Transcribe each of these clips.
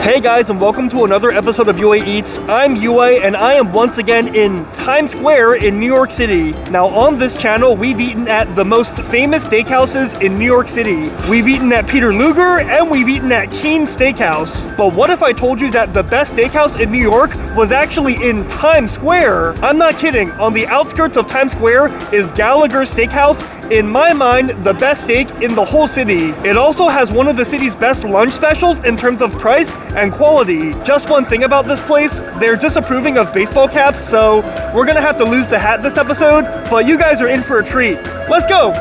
Hey guys, and welcome to another episode of UA Eats. I'm UA, and I am once again in Times Square in New York City. Now on this channel, we've eaten at the most famous steakhouses in New York City. We've eaten at Peter Luger, and we've eaten at Keens Steakhouse. But what if I told you that the best steakhouse in New York was actually in Times Square? I'm not kidding. On the outskirts of Times Square is Gallaghers Steakhouse. In my mind, the best steak in the whole city. It also has one of the city's best lunch specials in terms of price and quality. Just one thing about this place, they're disapproving of baseball caps, so we're gonna have to lose the hat this episode, but you guys are in for a treat. Let's go!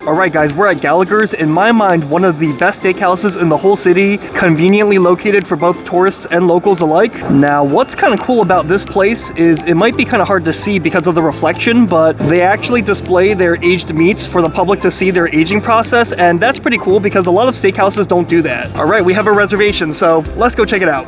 Alright guys, we're at Gallagher's. In my mind, one of the best steakhouses in the whole city, conveniently located for both tourists and locals alike. Now, what's kind of cool about this place is it might be kind of hard to see because of the reflection, but they actually display their aged meats for the public to see their aging process, and that's pretty cool because a lot of steakhouses don't do that. Alright, we have a reservation, so let's go check it out.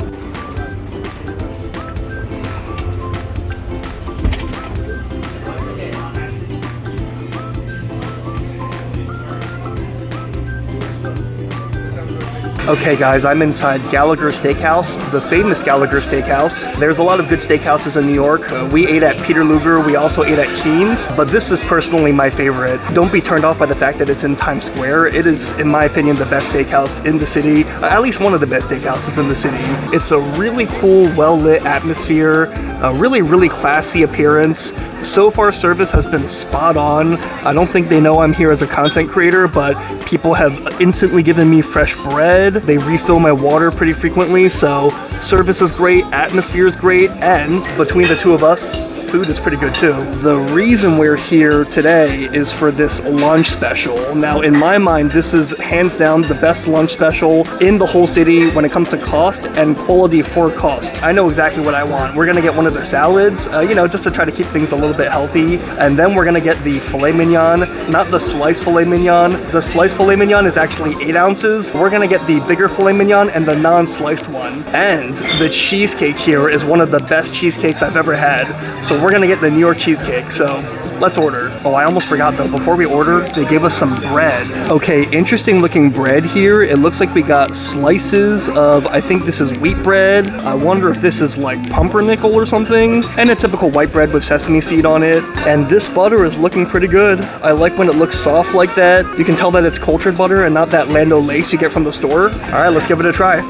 Okay guys, I'm inside Gallaghers Steakhouse, the famous Gallaghers Steakhouse. There's a lot of good steakhouses in New York. We ate at Peter Luger, we also ate at Keens, but this is personally my favorite. Don't be turned off by the fact that it's in Times Square. It is, in my opinion, the best steakhouse in the city, at least one of the best steakhouses in the city. It's a really cool, well-lit atmosphere, a really classy appearance. So far, service has been spot on. I don't think they know I'm here as a content creator, but people have instantly given me fresh bread. They refill my water pretty frequently, so service is great, atmosphere is great, and between the two of us, food is pretty good too. The reason we're here today is for this lunch special. Now, in my mind, this is hands down the best lunch special in the whole city when it comes to cost and quality for cost. I know exactly what I want. We're gonna get one of the salads, just to try to keep things a little bit healthy. And then we're gonna get the filet mignon, not the sliced filet mignon. The sliced filet mignon is actually 8 ounces. We're gonna get the bigger filet mignon and the non-sliced one. And the cheesecake here is one of the best cheesecakes I've ever had. So we're gonna get the New York cheesecake, so let's order. Oh, I almost forgot though, before we order, they gave us some bread. Okay, interesting looking bread here. It looks like we got slices of, I think this is wheat bread. I wonder if this is like pumpernickel or something. And a typical white bread with sesame seed on it. And this butter is looking pretty good. I like when it looks soft like that. You can tell that it's cultured butter and not that Lando Lace you get from the store. All right, let's give it a try.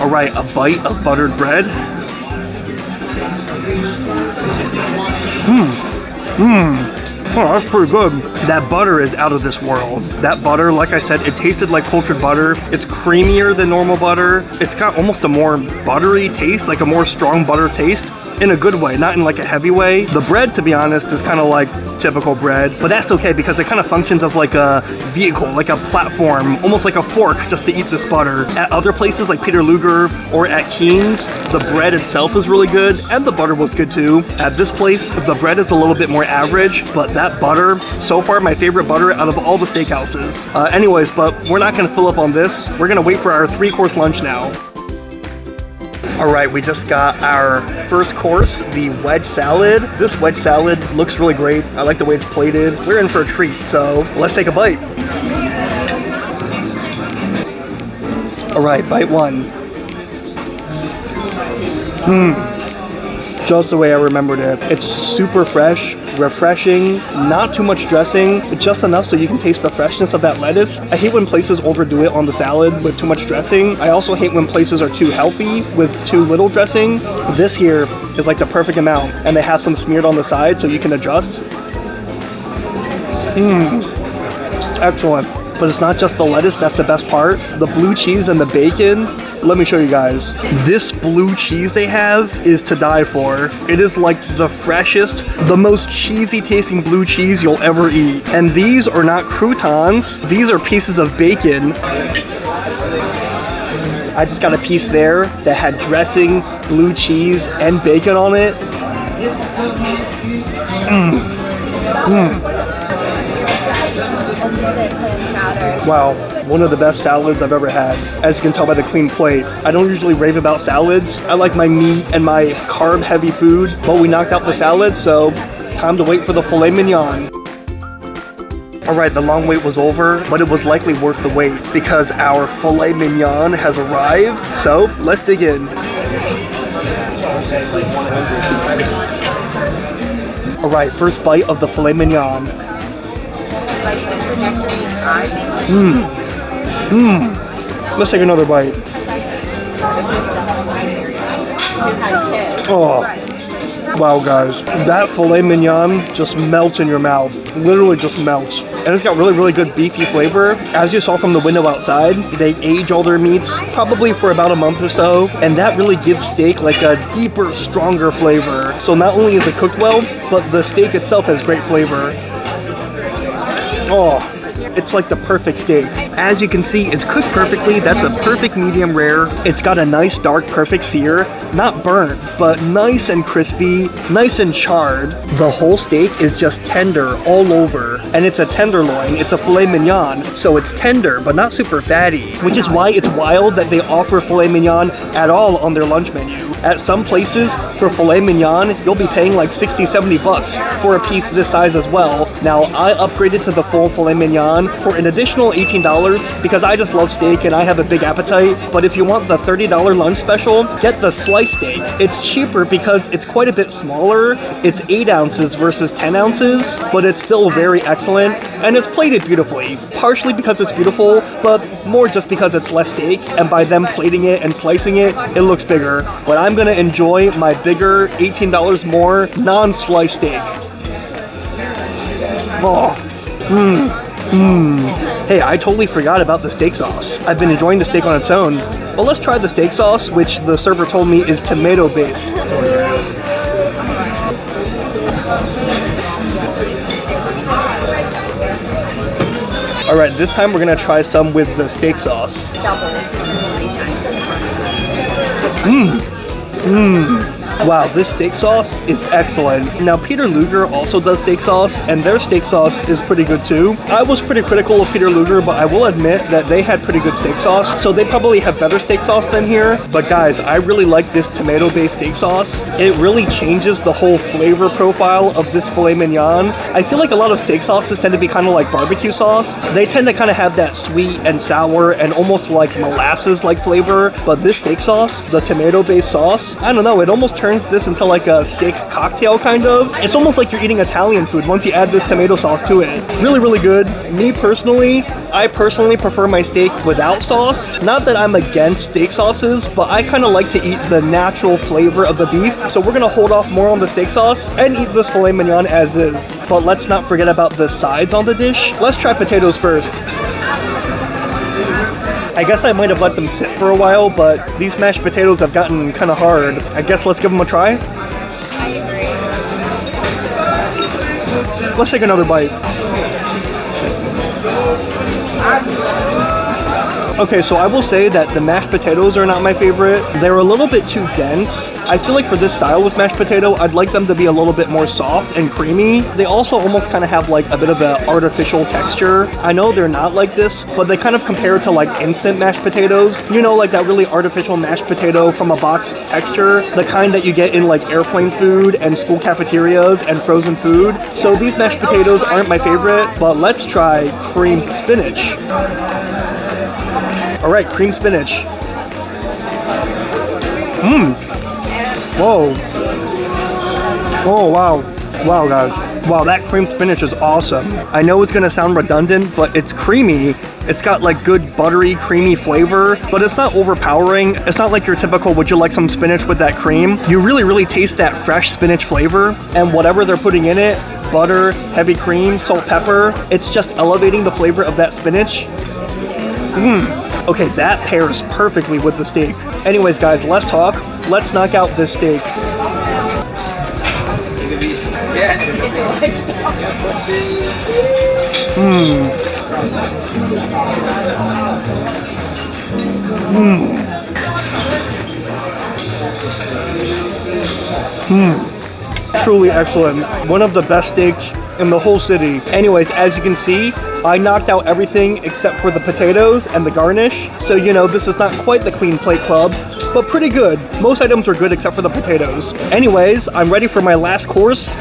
All right, a bite of buttered bread. Oh, that's pretty good. That butter is out of this world. That butter, like I said, it tasted like cultured butter. It's creamier than normal butter. It's got almost a more buttery taste, like a more strong butter taste. In a good way, not in like a heavy way. The bread, to be honest, is kind of like typical bread, but that's okay because it kind of functions as like a vehicle, like a platform, almost like a fork just to eat this butter. At other places like Peter Luger or at Keens, the bread itself is really good and the butter was good too. At this place, the bread is a little bit more average, but that butter, so far my favorite butter out of all the steakhouses. Anyways, but we're not gonna fill up on this. We're gonna wait for our 3-course lunch now. Alright, we just got our first course, the Wedge Salad. This Wedge Salad looks really great. I like the way it's plated. We're in for a treat, so let's take a bite. Alright, bite 1. Just the way I remembered it. It's super fresh, refreshing, not too much dressing, just enough so you can taste the freshness of that lettuce. I hate when places overdo it on the salad with too much dressing. I also hate when places are too healthy with too little dressing. This here is like the perfect amount, and they have some smeared on the side so you can adjust. Excellent. But it's not just the lettuce, that's the best part. The blue cheese and the bacon, let me show you guys. This blue cheese they have is to die for. It is like the freshest, the most cheesy tasting blue cheese you'll ever eat. And these are not croutons, these are pieces of bacon. I just got a piece there that had dressing, blue cheese, and bacon on it. Wow, one of the best salads I've ever had. As you can tell by the clean plate. I don't usually rave about salads. I like my meat and my carb-heavy food, but we knocked out the salad, so time to wait for the filet mignon. Alright, the long wait was over, but it was likely worth the wait because our filet mignon has arrived. So, let's dig in. Alright, first bite of the filet mignon. Let's take another bite. Oh, wow guys, that filet mignon just melts in your mouth. Literally just melts. And it's got really, really good beefy flavor. As you saw from the window outside, they age all their meats probably for about a month or so, and that really gives steak like a deeper, stronger flavor. So not only is it cooked well, but the steak itself has great flavor. Oh, it's like the perfect steak. As you can see, it's cooked perfectly. That's a perfect medium rare. It's got a nice dark perfect sear. Not burnt, but nice and crispy, nice and charred. The whole steak is just tender all over. And it's a tenderloin. It's a filet mignon, so it's tender, but not super fatty. Which is why it's wild that they offer filet mignon at all on their lunch menu. At some places, for filet mignon, you'll be paying like 60, 70 bucks for a piece this size as well. Now, I upgraded to the full filet mignon for an additional $18 because I just love steak and I have a big appetite. But if you want the $30 lunch special, get the sliced steak. It's cheaper because it's quite a bit smaller. It's 8 ounces versus 10 ounces, but it's still very excellent and it's plated beautifully. Partially because it's beautiful, but more just because it's less steak, and by them plating it and slicing it, it looks bigger. But I'm gonna enjoy my bigger, $18 more, non-sliced steak. Oh. Hey, I totally forgot about the steak sauce. I've been enjoying the steak on its own. But let's try the steak sauce, which the server told me is tomato-based. Alright, this time we're gonna try some with the steak sauce. Wow, this steak sauce is excellent. Now, Peter Luger also does steak sauce, and their steak sauce is pretty good too. I was pretty critical of Peter Luger, but I will admit that they had pretty good steak sauce, so they probably have better steak sauce than here. But guys, I really like this tomato-based steak sauce. It really changes the whole flavor profile of this filet mignon. I feel like a lot of steak sauces tend to be kind of like barbecue sauce. They tend to kind of have that sweet and sour and almost like molasses-like flavor, but this steak sauce, the tomato-based sauce, I don't know, it almost turns this into like a steak cocktail kind of. It's almost like you're eating Italian food once you add this tomato sauce to it. Really, really good. Me personally, I personally prefer my steak without sauce. Not that I'm against steak sauces, but I kind of like to eat the natural flavor of the beef. So we're gonna hold off more on the steak sauce and eat this filet mignon as is. But let's not forget about the sides on the dish. Let's try potatoes first. I guess I might have let them sit for a while, but these mashed potatoes have gotten kind of hard. I guess let's give them a try. I agree. Let's take another bite. Okay, so I will say that the mashed potatoes are not my favorite. They're a little bit too dense. I feel like for this style with mashed potato, I'd like them to be a little bit more soft and creamy. They also almost kind of have like a bit of an artificial texture. I know they're not like this, but they kind of compare to like instant mashed potatoes. You know, like that really artificial mashed potato from a box texture, the kind that you get in like airplane food and school cafeterias and frozen food. So these mashed potatoes aren't my favorite, but let's try creamed spinach. All right, cream spinach. Whoa. Oh, wow. Wow, guys. Wow, that cream spinach is awesome. I know it's gonna sound redundant, but it's creamy. It's got like good buttery, creamy flavor, but it's not overpowering. It's not like your typical, would you like some spinach with that cream? You really, really taste that fresh spinach flavor, and whatever they're putting in it, butter, heavy cream, salt, pepper, it's just elevating the flavor of that spinach. Okay, that pairs perfectly with the steak. Anyways, guys, less talk. Let's knock out this steak. Truly excellent. One of the best steaks in the whole city. Anyways, as you can see, I knocked out everything except for the potatoes and the garnish. So, you know, this is not quite the clean plate club, but pretty good. Most items are good except for the potatoes. Anyways, I'm ready for my last course,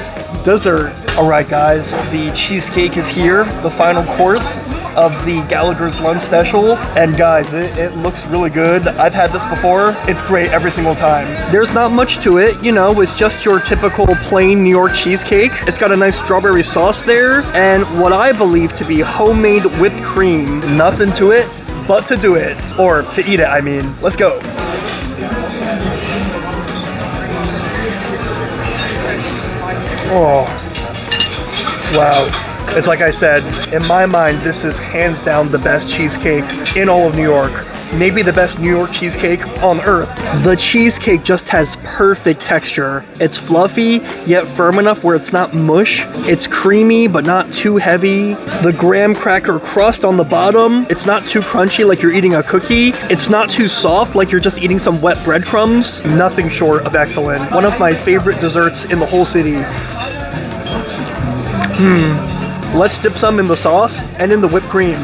dessert. All right, guys, the cheesecake is here, the final course of the Gallagher's lunch special. And guys, it looks really good. I've had this before. It's great every single time. There's not much to it, you know, it's just your typical plain New York cheesecake. It's got a nice strawberry sauce there and what I believe to be homemade whipped cream. Nothing to it but to do it, or to eat it, I mean. Let's go. Oh, wow. It's like I said, in my mind, this is hands down the best cheesecake in all of New York. Maybe the best New York cheesecake on earth. The cheesecake just has perfect texture. It's fluffy, yet firm enough where it's not mush. It's creamy, but not too heavy. The graham cracker crust on the bottom, it's not too crunchy like you're eating a cookie. It's not too soft like you're just eating some wet breadcrumbs. Nothing short of excellent. One of my favorite desserts in the whole city. Let's dip some in the sauce and in the whipped cream.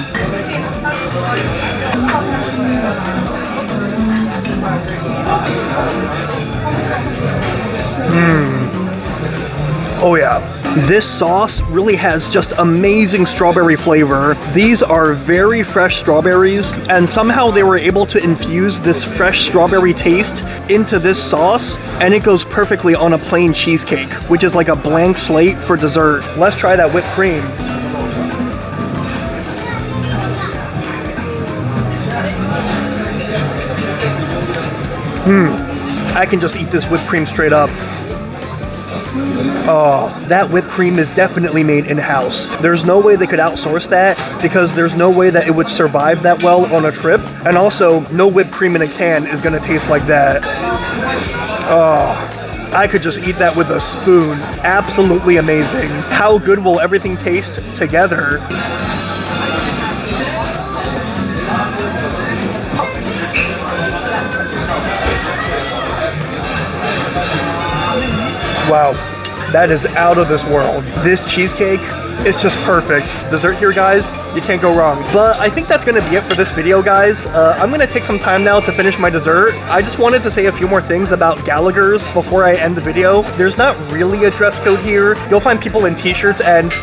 Oh yeah. This sauce really has just amazing strawberry flavor. These are very fresh strawberries, and somehow they were able to infuse this fresh strawberry taste into this sauce, and it goes perfectly on a plain cheesecake, which is like a blank slate for dessert. Let's try that whipped cream. I can just eat this whipped cream straight up. Oh, that whipped cream is definitely made in-house. There's no way they could outsource that because there's no way that it would survive that well on a trip. And also, no whipped cream in a can is gonna taste like that. Oh, I could just eat that with a spoon. Absolutely amazing. How good will everything taste together? Wow, that is out of this world. This cheesecake is just perfect. Dessert here, guys, you can't go wrong. But I think that's gonna be it for this video, guys. I'm gonna take some time now to finish my dessert. I just wanted to say a few more things about Gallagher's before I end the video. There's not really a dress code here. You'll find people in t-shirts and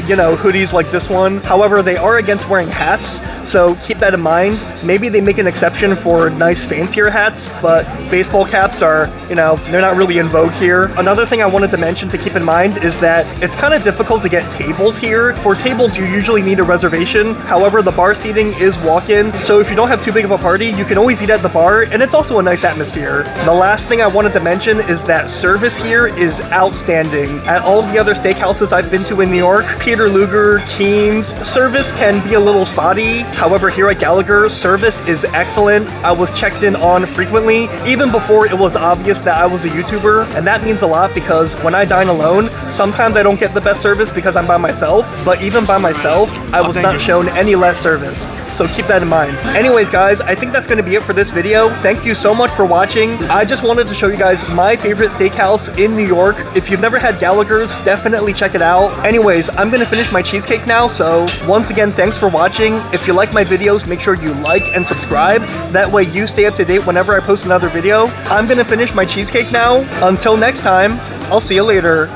you know, hoodies like this one. However, they are against wearing hats, so keep that in mind. Maybe they make an exception for nice fancier hats, but baseball caps are, you know, they're not really in vogue here. Another thing I wanted to mention to keep in mind is that it's kind of difficult to get tables here. For tables, you usually need a reservation. However, the bar seating is walk-in, so if you don't have too big of a party, you can always eat at the bar, and it's also a nice atmosphere. The last thing I wanted to mention is that service here is outstanding. At all of the other steakhouses I've been to in New York, Peter Luger, Keens, service can be a little spotty. However, here at Gallagher, service is excellent. I was checked in on frequently, even before it was obvious that I was a YouTuber, and that means a lot because when I dine alone, sometimes I don't get the best service because I'm by myself, but even by myself, I was not shown any less service. So keep that in mind. Anyways, guys, I think that's gonna be it for this video. Thank you so much for watching. I just wanted to show you guys my favorite steakhouse in New York. If you've never had Gallagher's, definitely check it out. Anyways, I'm gonna finish my cheesecake now, so once again, thanks for watching. If you like my videos, make sure you like and subscribe. That way you stay up to date whenever I post another video. I'm gonna finish my cheesecake now. Until next time, I'll see you later.